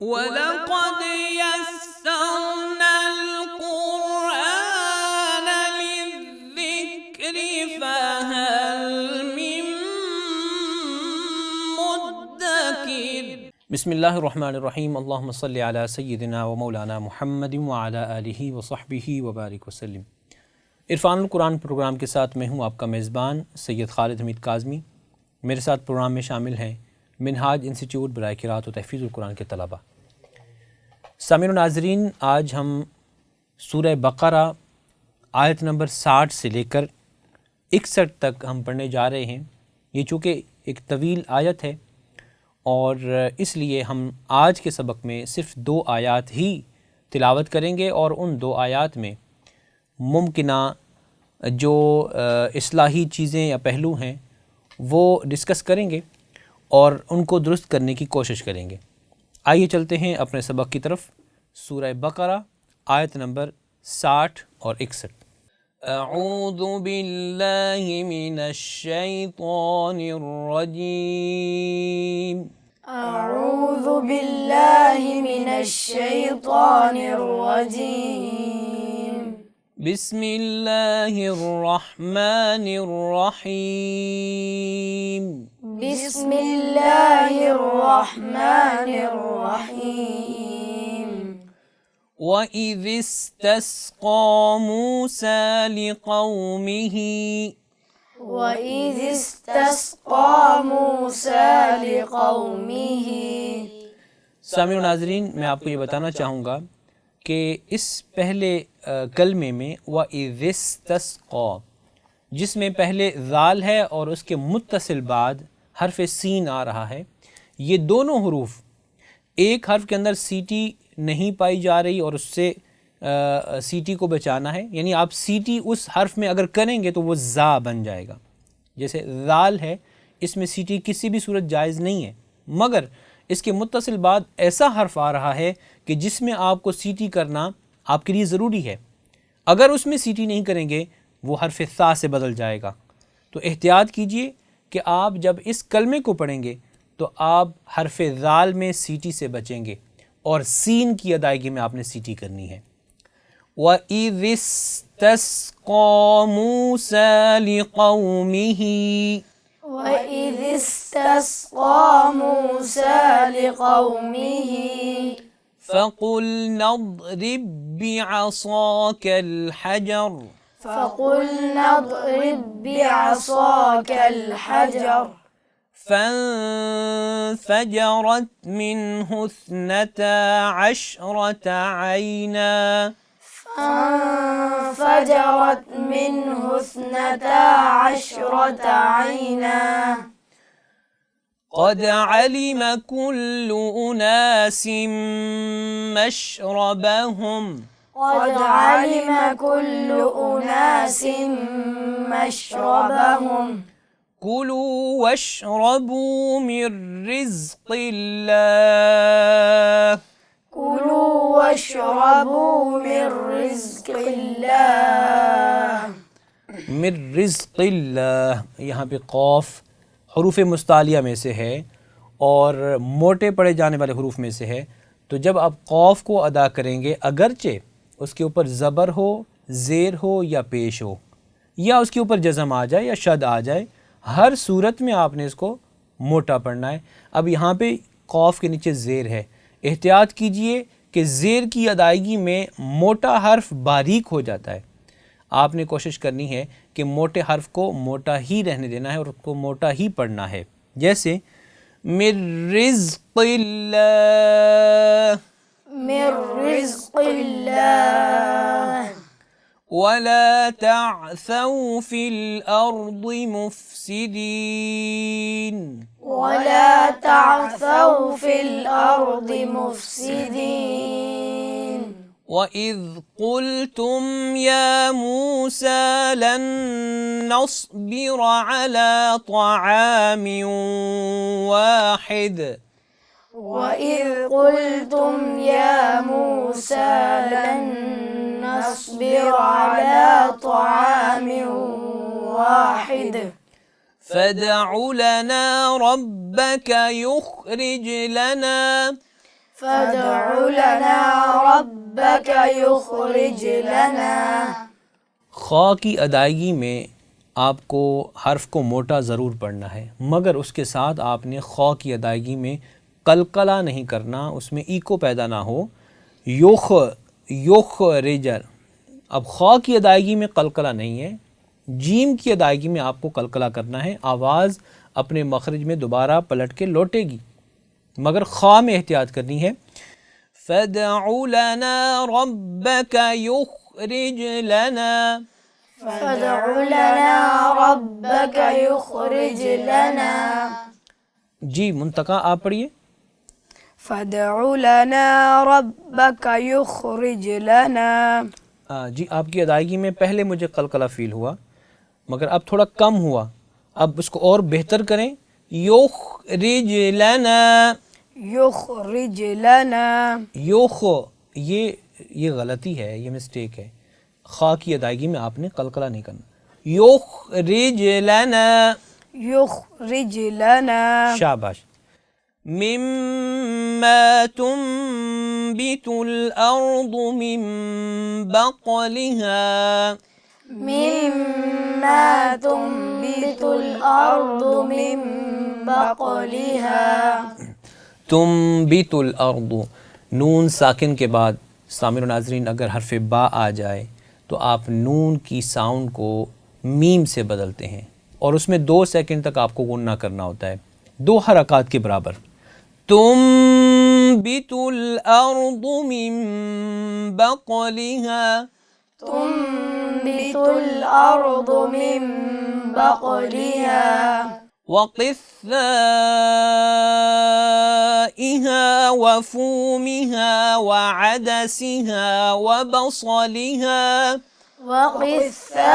वलक़द यस्सरनल क़ुरआन लिज़्ज़िक्रि फ़हल मिन मुद्दकिर। बिस्मिल्लाहिर्रहमानिर्रहीम। अल्लाहुम्मा सल्लि अला सय्यिदिना व मौलाना मुहम्मदिन व अला आलिहि व सहबिहि व बारिक वसल्लम। इरफ़ानुल कुरान प्रोग्राम के साथ मैं हूँ आपका मेज़बान सैयद खालिद हमीद काज़मी। मेरे साथ प्रोग्राम में शामिल हैं मिनहाज इंस्टीट्यूट बराए क़िराअत व तहफ़ीज़ुल कुरान के तलबा। सामिन व नाज़रीन, आज हम सूरह बक़रा आयत नंबर 60 से लेकर 61 तक हम पढ़ने जा रहे हैं। ये चूँकि एक तवील आयत है और इसलिए हम आज के सबक में सिर्फ़ 2 आयात ही तिलावत करेंगे और उन 2 आयात में मुमकिना जो इस्लाही चीज़ें या पहलू हैं वो डिस्कस करेंगे और उनको दुरुस्त करने की कोशिश करेंगे। आइए चलते हैं अपने सबक की तरफ। सूरह बक़रा आयत नंबर 60 और 61। अऊज़ु बिल्लाहि मिनश शैतानिर रजीम। अऊज़ु बिल्लाहि मिनश शैतानिर रजीम। बिस्मिल्लाहिर रहमानिर रहीम। बिस्मिल्लाहिर रहमानिर रहीम। वइज़ इस्तस्क़ा मूसा लिक़ौमिही। वइज़ इस्तस्क़ा मूसा लिक़ौमिही। सामिन नाज़रीन, मैं आपको ये बताना चाहूँगा कि इस पहले कलमे में वइज़ इस्तस्क़ा, जिसमें पहले ज़ाल है और उसके मुत्तसिल बाद हर्फ़ सीन आ रहा है, ये दोनों हुरूफ एक हर्फ के अंदर सीटी नहीं पाई जा रही और उससे सीटी को बचाना है। यानी आप सीटी उस हर्फ में अगर करेंगे तो वो ज़ा बन जाएगा। जैसे ज़ाल है, इसमें सीटी किसी भी सूरत जायज़ नहीं है, मगर इसके मुत्तसिल बाद ऐसा हर्फ आ रहा है कि जिसमें आपको सीटी करना आपके लिए ज़रूरी है। अगर उसमें सीटी नहीं करेंगे वो हर्फ सा से बदल जाएगा। तो एहतियात कीजिए कि आप जब इस कलमे को पढ़ेंगे तो आप हर्फ ज़ाल में सीटी से बचेंगे और सीन की अदायगी में आपने सीटी करनी है। वइज़ इस्तस्क़ा मूसा लिक़ौमिही। वइज़ इस्तस्क़ा मूसा लिक़ौमिही। फ़क़ुलना अضरिब बिअसाकल हजर। फ़क़ुलना अضरिब बिअसाकल हजर। فانفجرت منه 12 عينا। فانفجرت منه 12 عينا. قد علم كل أناس مشربهم. قد علم كل أناس مشربهم. كلوا واشربوا من رزق الله. كلوا واشربوا من رزق الله. من रिज़्क़ अल्लाह, यहाँ पे क़ाफ़ हुरूफ़ मुस्तालिया में से है और मोटे पढ़े जाने वाले हुरूफ में से है। तो जब आप क़ाफ़ को अदा करेंगे, अगरचे उसके ऊपर ज़बर हो, ज़ेर हो या पेश हो, या उसके ऊपर जज़म आ जाए या शद आ जाए, हर सूरत में आपने इसको मोटा पढ़ना है। अब यहाँ पे क़ाफ़ के नीचे ज़ेर है, एहतियात कीजिए कि ज़ेर की अदायगी में मोटा हर्फ बारीक हो जाता है। आपने कोशिश करनी है कि मोटे हर्फ को मोटा ही रहने देना है और उसको मोटा ही पढ़ना है। जैसे मिर रिज़्क़िल्लाह। मिर रिज़्क़िल्लाह। वला तअसौ फिल अर्दि मुफ़्सिदीन। वला तअसौ फिल अर्दि मुफ़्सिदीन। वइज़ क़ुल्तुम या मूसा लन नस्बिर अला तआमिन वाहिद। वइज़ क़ुल्तुम या मूसा लन नस्बिर अला तआमिन वाहिद। फदअ लना रब्बक युख़रिज लना फदअ लना रब्बक युखरिज लना। ख़ा की अदायगी में आपको हर्फ को मोटा ज़रूर पढ़ना है, मगर उसके साथ आपने ख़ा की अदायगी में कलकला नहीं करना, उसमें ईको पैदा ना हो। युख रेजर, अब ख़ा की अदायगी में कलकला नहीं है, जीम की अदायगी में आपको कलकला करना है। आवाज़ अपने मखरज में दोबारा पलट के लौटेगी, मगर ख़ा में एहतियात करनी है। फदअ लना रब्बक युखरिज लना, फदअ लना रब्बक युखरिज लना। जी मुंतका आप पढ़िए। फदअ लना रब्बक युखरिज लना। जी आपकी अदायगी में पहले मुझे कलकला फ़ील हुआ, मगर अब थोड़ा कम हुआ, अब उसको और बेहतर करें। युखरिज लना, युखरिज लना। युख, ये गलती है, ये मिस्टेक है। ख़ा की अदायगी में आपने कलकला नहीं करना। युखरिज लना, युखरिज लना। शाबाश। मिम्मा तुंबितुल अर्दु मिन बक़लिहा, मिम्मा तुंबितुल अर्दु मिन बक़लिहा। तुंबितुल अर्दु, नून साकिन के बाद सामिर नाज़रीन अगर हर्फ बा आ जाए तो आप नून की साउंड को मीम से बदलते हैं और उसमें 2 सेकंड तक आपको गुन्ना करना होता है, 2 हरकत के बराबर। तुंबितुल अर्दु मिन बक़लिहा, तुंबितुल अर्दु मिन बक़लिहा। वक़िस्साइहा वफ़ूमिहा वअदसिहा वबसलिहा, वक़िस्साइहा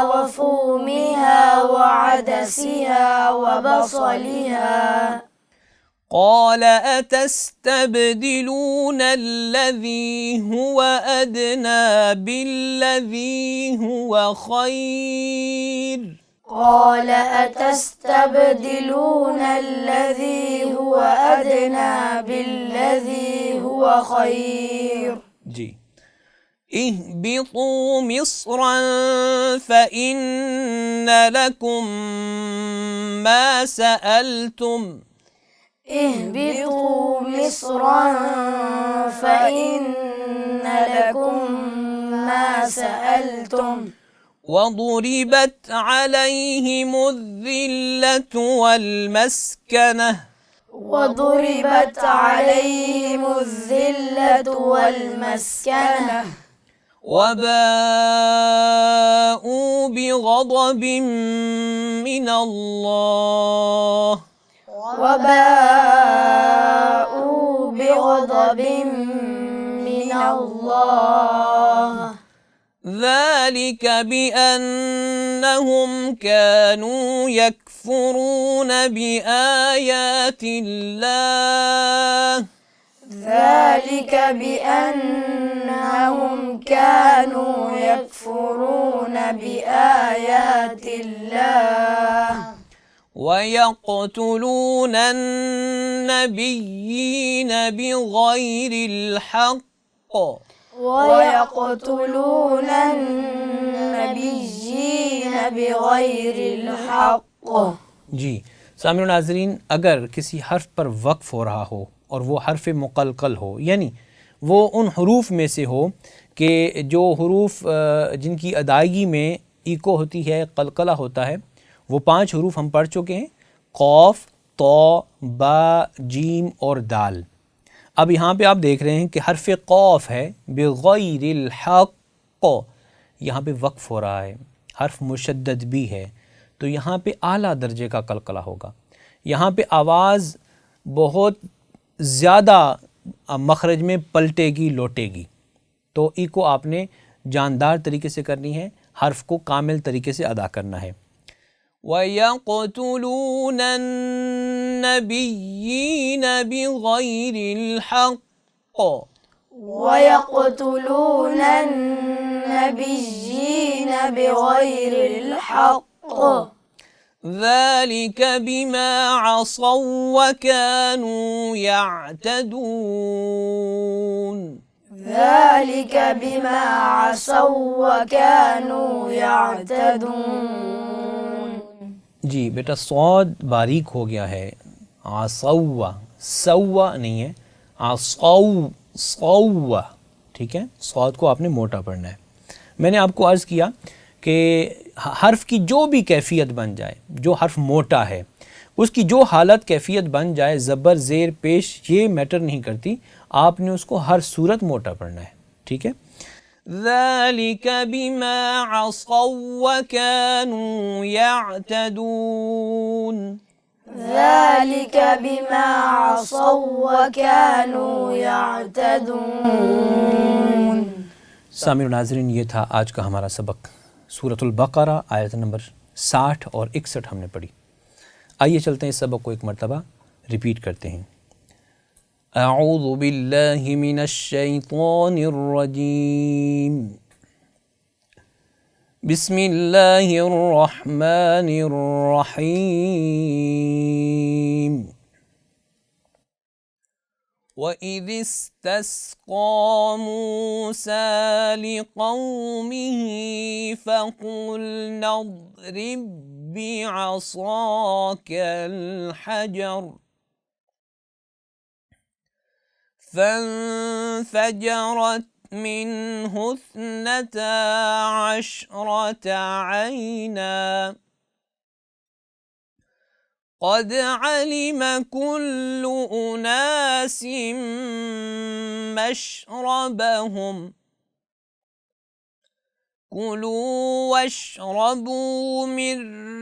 वफ़ूमिहा वअदसिहा वबसलिहा। क़ाल अतस्तबदिलून अल्लज़ी हुव अदना बिल्लज़ी हुव ख़ैर, क़ाल अतस्तबदिलून अल्लज़ी हुव अदना बिल्लज़ी हुव ख़ैर। जी। इहबितू मिस्रन फ़इन्न लकुम मा सअलतुम, इहबितू मिस्रन फ़इन्न लकुम मा सअलतुम। वदुरिबत अलैहिमुज़्ज़िल्लतु वल्मस्कनह, वदुरिबत अलैहिमुज़्ज़िल्लतु वल्मस्कनह। वबाऊ बिग़ज़बिन मिनल्लाह, वबाऊ बिग़ज़बिन मिनल्लाह। ذلك بأنهم كانوا يكفرون بآيات الله، ذلك بأنهم كانوا يكفرون بآيات الله ويقتلون النبيين بغير الحق، ويقتلون النبيين بغير الحق। जी सामिर नाज़रीन, अगर किसी हर्फ पर वक्फ़ हो रहा हो और वो हर्फ मुक़ल्क़ल हो, यानी वो उन हरूफ में से हो कि जो हरूफ जिनकी अदायगी में ईको होती है, कलकला होता है, वो 5 हरूफ हम पढ़ चुके हैं, क़ाफ़, तौ, बा, जीम और दाल। अब यहाँ पे आप देख रहे हैं कि हर्फ क़ाफ़ है बिग़ैरिल हक़्क़, यहाँ पे वक्फ़ हो रहा है, हर्फ मुशद्दद भी है, तो यहाँ पे आला दर्जे का कलकला होगा। यहाँ पे आवाज़ बहुत ज़्यादा मखरज में पलटेगी, लौटेगी, तो इको आपने जानदार तरीके से करनी है, हर्फ को कामिल तरीके से अदा करना है। वयक़तुलून अन्नबिय्यीन बिग़ैरिल हक़्क़, वयक़तुलून अन्नबिय्यीन बिग़ैरिल हक़्क़। ذَلِكَ بِمَا عَصَوْا وَكَانُوا يَعْتَدُونَ ذلك بما عصوا وكانوا يعتدون। जी बेटा, सौद बारीक हो गया है, आसौवा सौवा नहीं है, आसौ सौवा, ठीक है। सौद को आपने मोटा पढ़ना है। मैंने आपको अर्ज़ किया कि हर्फ की जो भी कैफियत बन जाए, जो हर्फ मोटा है उसकी जो हालत कैफियत बन जाए, ज़बर ज़ेर पेश ये मैटर नहीं करती, आपने उसको हर सूरत मोटा पढ़ना है, ठीक है। ذَلِكَ بِمَا عَصَوْا وَكَانُوا يَعْتَدُونَ ذلك بما عصوا وكانوا يعتدون। सामिर नाज़रीन, ये था आज का हमारा सबक। सूरतुल बक़रा आयत नंबर 60 और 61 हमने पढ़ी। आइए चलते हैं इस सबक को एक मरतबा रिपीट करते हैं। अऊज़ु बिल्लाहि मिनश शैतानिर रजीम। बिस्मिल्लाहिर रहमानिर रहीम। وَإِذِ اسْتَسْقَى مُوسَى لِقَوْمِهِ فَقُلْنَا اضْرِب بِّعَصَاكَ الْحَجَرَ فَانفَجَرَتْ مِنْهُ 12 عَيْنًا قد علم كل أناس مشربهم كلوا واشربوا من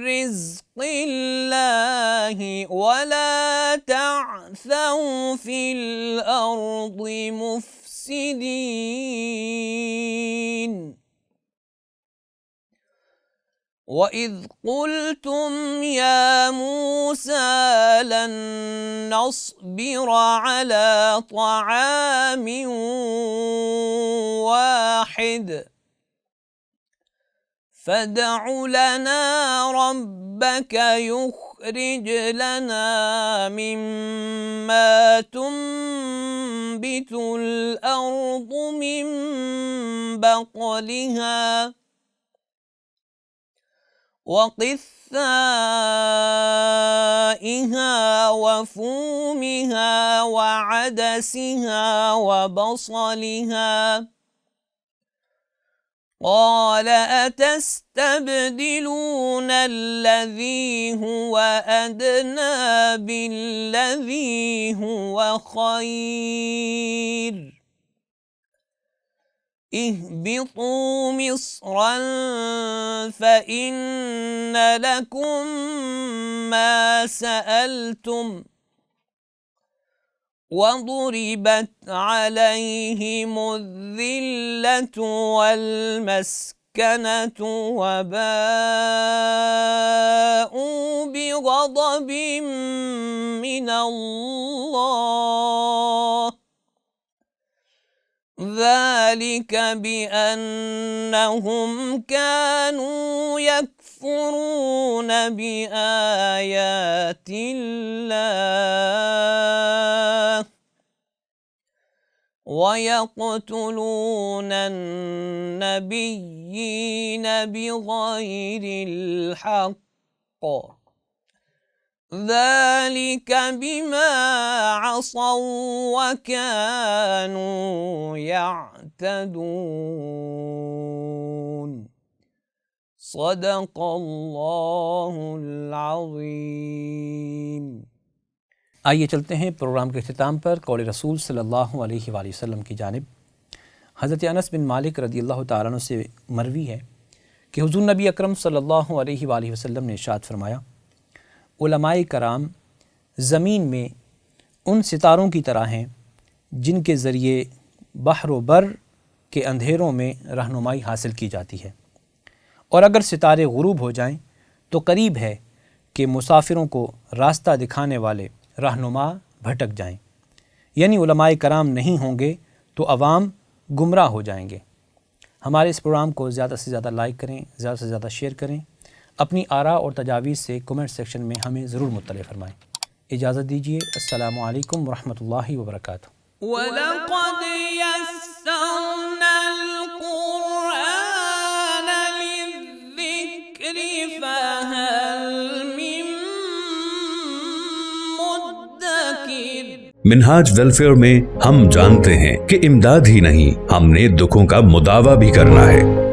رزق الله ولا تعثوا في الأرض مفسدين وَإِذْ قُلْتُمْ يَا مُوسَى لَن نَّصْبِرَ عَلَى طَعَامٍ واحد فَادْعُ لَنَا رَبَّكَ يُخْرِجْ لَنَا مِمَّا تُنبِتُ الْأَرْضُ مِن بَقْلِهَا وقثائها وفومها وعدسها وبصلها قال أتستبدلون الذي هو أدنى بالذي هو خير اهبطوا مصرا فإن لكم ما سألتم وضربت عليهم الذلة والمسكنة وباءوا بغضب من الله ذلك بأنهم كانوا يكفرون بآيات الله ويقتلون النبيين بغير الحق ذلك بما عصوا وكانوا يعتدون صدق الله العظيम। आइए चलते हैं प्रोग्राम के इख्तिताम पर कौल रसूल सल्लल्लाहु अलैहि वसल्लम की जानिब। हज़रत अनस बिन मालिक रदियल्लाहु ताला अन्हु से मरवी है कि हुज़ूर नबी अकरम सल्लल्लाहु अलैहि वसल्लम ने इरशाद फरमाया, उलमाए कराम ज़मीन में उन सितारों की तरह हैं जिनके ज़रिए बहर व बर के अंधेरों में रहनुमाई हासिल की जाती है, और अगर सितारे गुरूब हो जाएं तो करीब है कि मुसाफिरों को रास्ता दिखाने वाले रहनुमा भटक जाएं। यानी उलमाए कराम नहीं होंगे तो अवाम गुमराह हो जाएंगे। हमारे इस प्रोग्राम को ज़्यादा से ज़्यादा लाइक करें, ज़्यादा से ज़्यादा शेयर करें। अपनी आरा और तजावीज़ से कमेंट सेक्शन में हमें ज़रूर मुत्तले फरमाएँ। इजाज़त दीजिए। अस्सलामु अलैकुम वरहमतुल्लाहि वबरकातुहू। वलक़द यस्सरनल क़ुरआन लिज़्ज़िक्रि फ़हल मिन मुद्दकिर। मिनहाज वेलफेयर में हम जानते हैं कि इमदाद ही नहीं, हमने दुखों का मुदावा भी करना है।